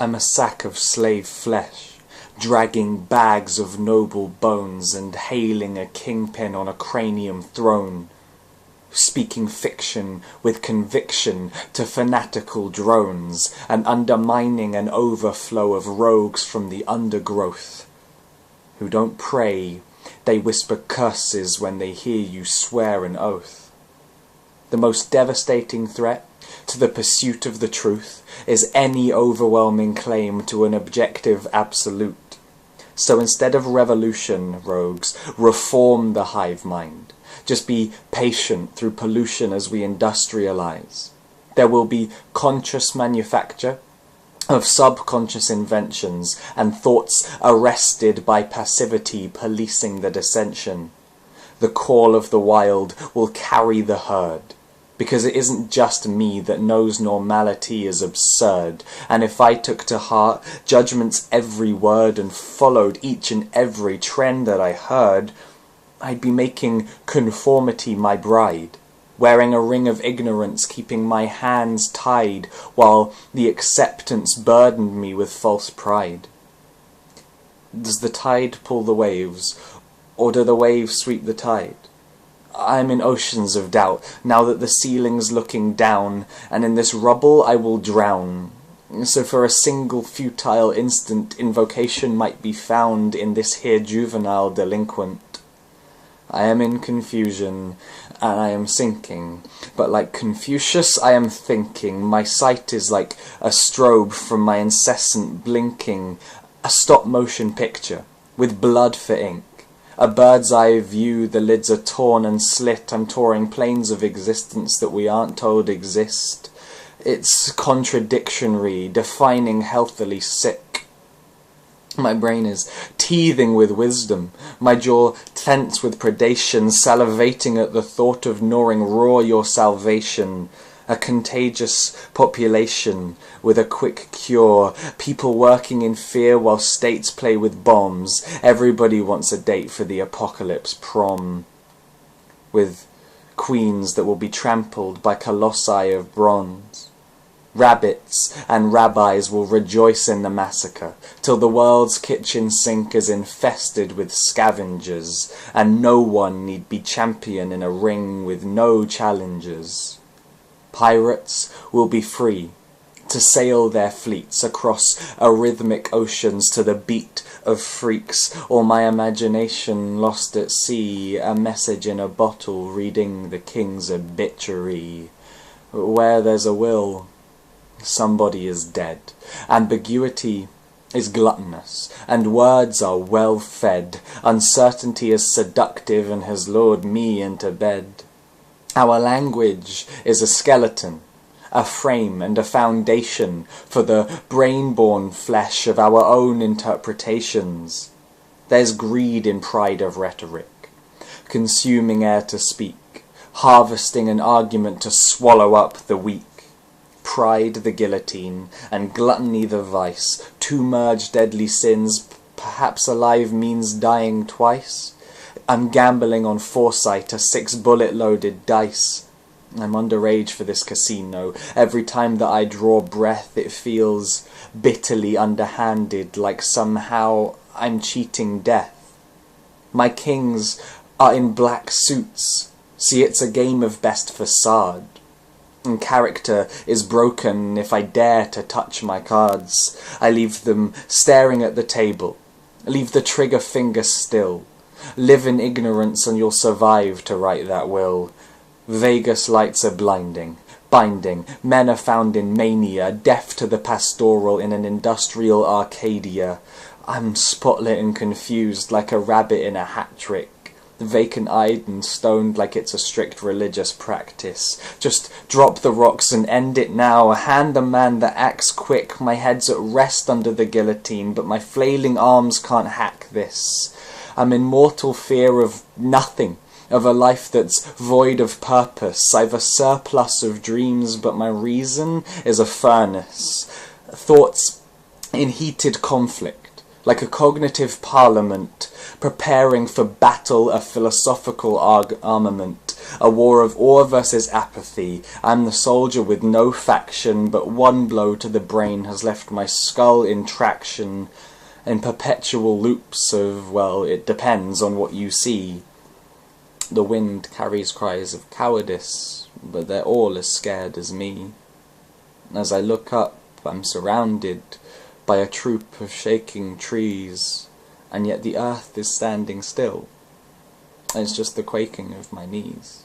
I'm a sack of slave flesh, dragging bags of noble bones and hailing a kingpin on a cranium throne, speaking fiction with conviction to fanatical drones and undermining an overflow of rogues from the undergrowth who don't pray, they whisper curses when they hear you swear an oath. The most devastating threat to the pursuit of the truth is any overwhelming claim to an objective absolute. So instead of revolution, rogues, reform the hive mind. Just be patient through pollution as we industrialize. There will be conscious manufacture of subconscious inventions and thoughts arrested by passivity policing the dissension. The call of the wild will carry the herd, because it isn't just me that knows normality is absurd, and if I took to heart judgment's every word and followed each and every trend that I heard, I'd be making conformity my bride, wearing a ring of ignorance, keeping my hands tied, while the acceptance burdened me with false pride. Does the tide pull the waves, or do the waves sweep the tide? I'm in oceans of doubt, now that the ceiling's looking down, and in this rubble I will drown. So for a single futile instant, invocation might be found in this here juvenile delinquent. I am in confusion, and I am sinking, but like Confucius I am thinking. My sight is like a strobe from my incessant blinking, a stop-motion picture, with blood for ink. A bird's eye view, the lids are torn and slit, I'm touring planes of existence that we aren't told exist. It's contradictionary, defining healthily sick. My brain is teething with wisdom, my jaw tense with predation, salivating at the thought of gnawing raw your salvation. A contagious population with a quick cure, people working in fear while states play with bombs. Everybody wants a date for the apocalypse prom, with queens that will be trampled by colossi of bronze. Rabbits and rabbis will rejoice in the massacre, till the world's kitchen sink is infested with scavengers, and no one need be champion in a ring with no challengers. Pirates will be free to sail their fleets across arrhythmic oceans to the beat of freaks, or my imagination lost at sea, a message in a bottle reading the king's obituary. Where there's a will, somebody is dead. Ambiguity is gluttonous, and words are well fed. Uncertainty is seductive and has lured me into bed. Our language is a skeleton, a frame and a foundation for the brain-born flesh of our own interpretations. There's greed in pride of rhetoric, consuming air to speak, harvesting an argument to swallow up the weak. Pride the guillotine, and gluttony the vice, two merged deadly sins. Perhaps alive means dying twice. I'm gambling on foresight, a 6-bullet loaded dice. I'm underage for this casino. Every time that I draw breath it feels bitterly underhanded, like somehow I'm cheating death. My kings are in black suits. See, it's a game of best facade. And character is broken if I dare to touch my cards. I leave them staring at the table. Leave the trigger finger still. Live in ignorance and you'll survive to write that will. Vegas lights are blinding, binding. Men are found in mania, deaf to the pastoral in an industrial Arcadia. I'm spotlit and confused like a rabbit in a hat trick. Vacant-eyed and stoned like it's a strict religious practice. Just drop the rocks and end it now. Hand the man that acts quick. My head's at rest under the guillotine, but my flailing arms can't hack this. I'm in mortal fear of nothing, of a life that's void of purpose. I've a surplus of dreams, but my reason is a furnace. Thoughts in heated conflict, like a cognitive parliament, preparing for battle a philosophical armament. A war of awe versus apathy. I'm the soldier with no faction, but one blow to the brain has left my skull in traction, in perpetual loops of, well, it depends on what you see. The wind carries cries of cowardice, but they're all as scared as me. As I look up, I'm surrounded by a troop of shaking trees, and yet the earth is standing still. It's just the quaking of my knees.